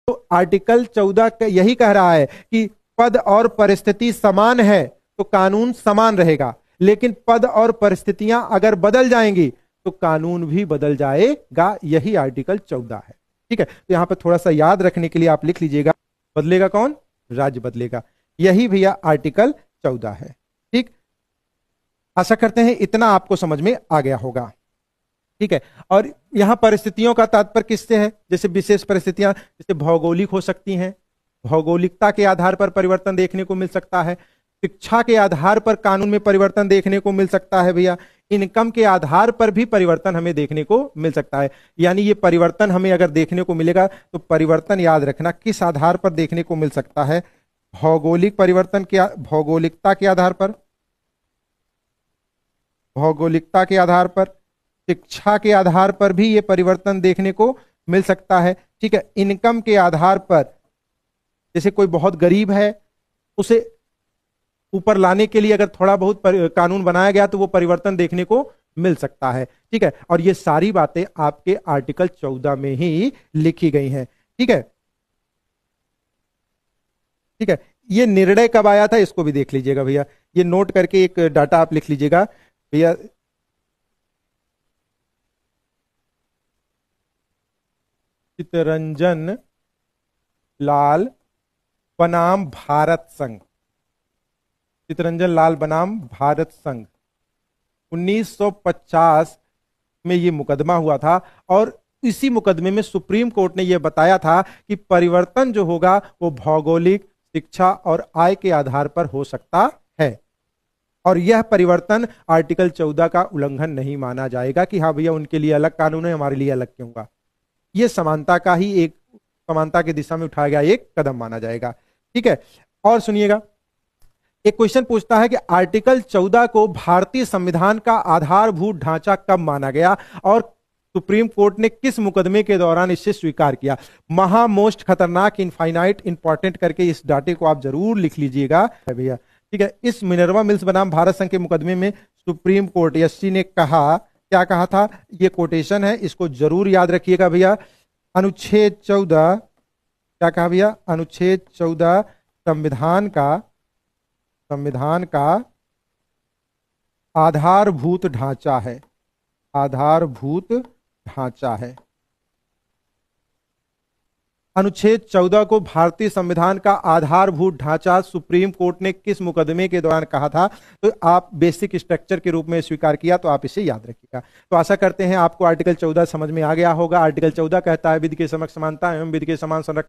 तो आर्टिकल 14 यही कह रहा है कि पद और परिस्थिति समान है तो कानून समान रहेगा, लेकिन पद और परिस्थितियां अगर बदल जाएंगी तो कानून भी बदल जाएगा। यही आर्टिकल 14 है। ठीक है, तो यहां पर थोड़ा सा याद रखने के लिए आप लिख लीजिएगा, बदलेगा कौन? राज्य बदलेगा। यही भैया आर्टिकल 14 है। ठीक, आशा करते हैं इतना आपको समझ में आ गया होगा। ठीक है, और यहां परिस्थितियों का तात्पर्य किससे है? जैसे विशेष परिस्थितियां जैसे भौगोलिक हो सकती हैं, भौगोलिकता के आधार पर परिवर्तन देखने को मिल सकता है, शिक्षा के आधार पर कानून में परिवर्तन देखने को मिल सकता है भैया, इनकम के आधार पर भी परिवर्तन हमें देखने को मिल सकता है। यानी ये परिवर्तन हमें अगर देखने को मिलेगा तो परिवर्तन याद रखना किस आधार पर देखने को मिल सकता है? भौगोलिक परिवर्तन के, भौगोलिकता के आधार पर, भौगोलिकता के आधार पर, शिक्षा के आधार पर भी ये परिवर्तन देखने को मिल सकता है। ठीक है, इनकम के आधार पर, जैसे कोई बहुत गरीब है उसे ऊपर लाने के लिए अगर थोड़ा बहुत कानून बनाया गया तो वो परिवर्तन देखने को मिल सकता है। ठीक है, और ये सारी बातें आपके आर्टिकल 14 में ही लिखी गई हैं। ठीक है, ठीक है, ये निर्णय कब आया था इसको भी देख लीजिएगा भैया, ये नोट करके एक डाटा आप लिख लीजिएगा भैया। चितरंजन लाल बनाम भारत संघ, चितरंजन लाल बनाम भारत संघ 1950 में ये मुकदमा हुआ था, और इसी मुकदमे में सुप्रीम कोर्ट ने यह बताया था कि परिवर्तन जो होगा वो भौगोलिक, शिक्षा और आय के आधार पर हो सकता है, और यह परिवर्तन आर्टिकल 14 का उल्लंघन नहीं माना जाएगा कि हाँ भैया उनके लिए अलग कानून है, हमारे लिए अलग क्यों होगा। यह समानता का ही एक, समानता की दिशा में उठाया गया एक कदम माना जाएगा। ठीक है, और सुनिएगा, एक क्वेश्चन पूछता है कि आर्टिकल 14 को भारतीय संविधान का आधारभूत ढांचा कब माना गया और सुप्रीम कोर्ट ने किस मुकदमे के दौरान इसे स्वीकार किया? महा मोस्ट खतरनाक, इनफाइनाइट, इंपॉर्टेंट करके इस डाटे को आप जरूर लिख लीजिएगा भैया। ठीक है, इस मिनर्वा मिल्स बनाम भारत संघ के मुकदमे में सुप्रीम कोर्ट एससी ने कहा, क्या कहा था? ये कोटेशन है, इसको जरूर याद रखिएगा भैया। अनुच्छेद 14, क्या कहा भैया? अनुच्छेद 14 संविधान का आधारभूत ढांचा है, आधारभूत ढांचा है। अनुच्छेद 14 को भारतीय संविधान का आधारभूत ढांचा सुप्रीम कोर्ट ने किस मुकदमे के दौरान कहा था? तो आप बेसिक स्ट्रक्चर के रूप में स्वीकार किया, तो आप इसे याद रखिएगा। तो आशा करते हैं आपको आर्टिकल 14 समझ में आ गया होगा। आर्टिकल 14 कहता है विधि के समक्ष समानता एवं विधि के समान संरक्षण